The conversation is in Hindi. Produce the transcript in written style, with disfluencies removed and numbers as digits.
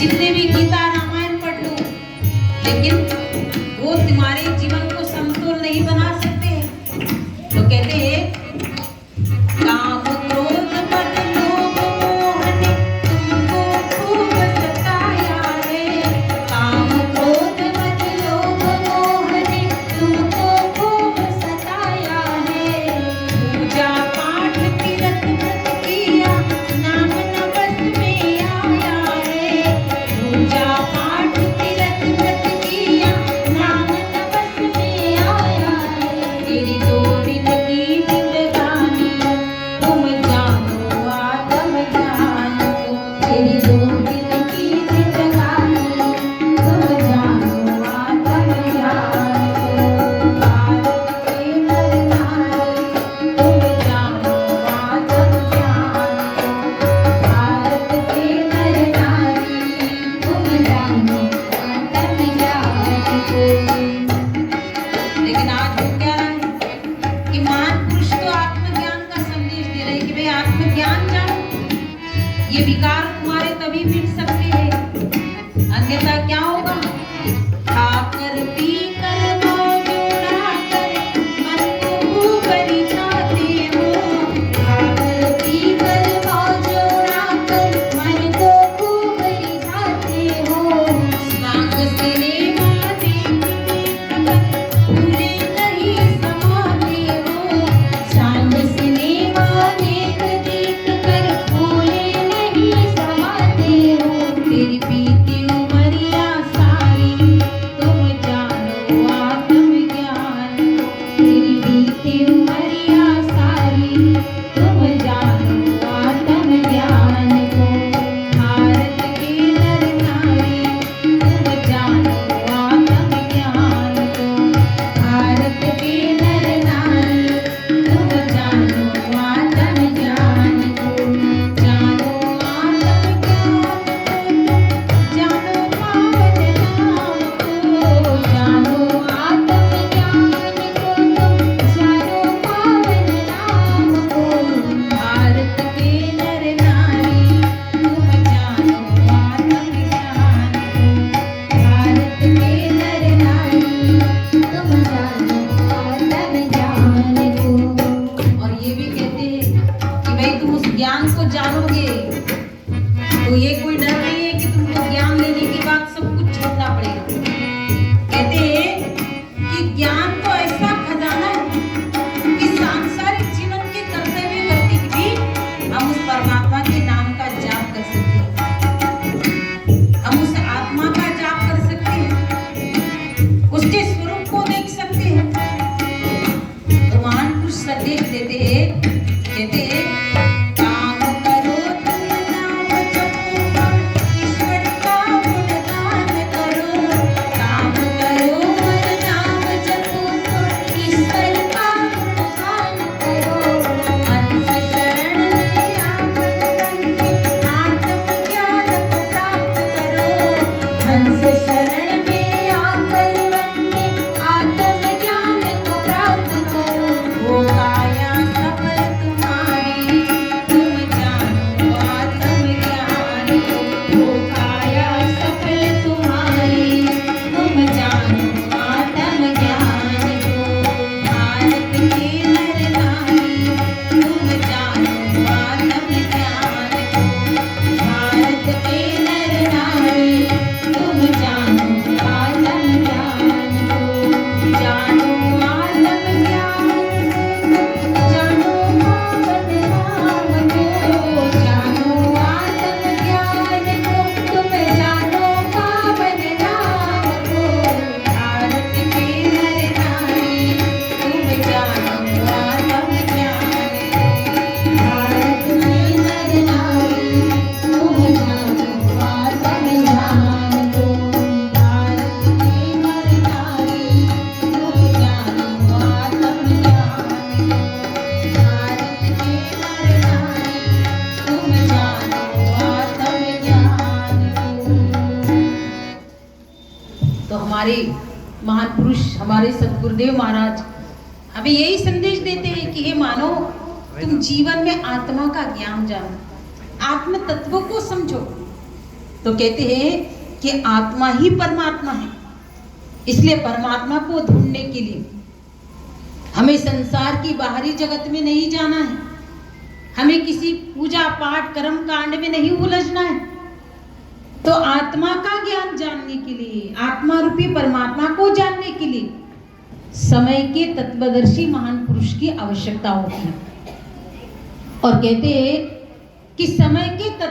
जितने भी गीता रामायण पढ़ लो, लेकिन वो तुम्हारे जीवन को समतोल नहीं बना सकते। तो कहते हैं काम क्रोध मद लोभ मोह ने तुमको खूब सताया है। काम क्रोध मद लोभ मोह ने तुमको खूब सताया है। पूजा पाठ तीरथ व्रत किया नाम न बस में आया है। पूजा पाठ तीरथ व्रत किया नाम न बस में आया है। तेरी 2 दिन की जिंदगानी तुम जानो आत्मज्ञान को। तेरी 2 दिन की जिंदगानी तुम जानो आत्मज्ञान को। भारत के नर नारी तुम जानो आत्मज्ञान को। भारत के नर नारी तुम जानो आत्मज्ञान को। लेकिन आज हो क्या रहा है कि महान पुरुष तो आत्मज्ञान का संदेश दे रहे हैं कि भाई आत्मज्ञान जानो, ये विकार तुम्हारे तभी मिट सकते हैं, अन्यथा क्या होगा? खाकर पी कर मौज उड़ाकर मन को खूब रिझाते हो। खाकर पी कर मौज उड़ाकर मन को खूब रिझाते हो। स्वांग सिनेमा देख कर भूले नहीं समाते हो। स्वांग सिनेमा देख कर भूले नहीं समाते हो। तेरी बीती उमरिया सारी तुम जानो आत्मज्ञान को। तेरी बीती उमरिया सारी तुम जानो आत्मज्ञान को। भारत के नर नारी तुम जानो आत्मज्ञान को। भारत के नर नारी तुम जानो आत्मज्ञान को। जानो आत्मज्ञान को, जानो पावन नाम को। जानो आत्मज्ञान को, जानो पावन नाम को। भारत के नर नारी तुम जानो आत्मज्ञान को। भारत के नर नारी तुम जानो आत्मज्ञान को। और ये भी कहते हैं कि भाई तुम उस ज्ञान को जानोगे तो ये कोई डर नहीं है कि तुमको ज्ञान लेने के बाद सब कुछ छोड़ना पड़ेगा। कहते हैं कि ज्ञान तो ऐसा खजाना है कि सांसारिक जीवन के कर्तव्य करते हुए भी हम उस परमात्मा के नाम का जाप कर सकते हैं, हम उस आत्मा का जाप कर सकते हैं, उसके स्वरूप को देख सकते हैं। तो महान पुरुष संदेश देते हैं, कहते हैं काम करो तुम नाम जपो ईश्वर का गुणगान करो। काम करो हर नाम जपो ईश्वर का गुणगान करो। हंस शरण में आत्मज्ञान को प्राप्त करो। हंस शरण में आकर आत्मज्ञान को प्राप्त करो। वो काया सफल तुम्हारी तुम जानो आत्मज्ञान को। वो काया सफल तुम्हारी तुम जानो आत्मज्ञान को। भारत के नर नारी तुम जानो आत्मज्ञान को। भारत के नर नारी तुम जानो आत्मज्ञान को। जानो आत्मज्ञान को, जानो पावन नाम को। जानो आत्मज्ञान को, तुम जानो पावन नाम को। भारत के नर नारी तुम जानो आत्मज्ञान को। भारत के नर नारी तुम जानो आत्मज्ञान को। भारत के नर नारी तुम जानो आत्मज्ञान को। भारत के नर नारी तुम जानो आत्मज्ञान को। तो हमारे महान पुरुष हमारे सद्गुरुदेव महाराज हमें यही संदेश देते हैं कि हे मानव, तुम जीवन में आत्मा का ज्ञान जानो, आत्म तत्व को समझो। तो कहते हैं कि आत्मा ही परमात्मा है। इसलिए परमात्मा को ढूंढने के लिए हमें संसार की बाहरी जगत में नहीं जाना है, हमें किसी पूजा पाठ कर्म कांड में नहीं उलझना है। तो आत्मा का ज्ञान जानने के लिए, आत्मा रूपी परमात्मा को जानने के लिए समय के तत्वदर्शी महान पुरुष की आवश्यकता होती है। और कहते हैं कि समय के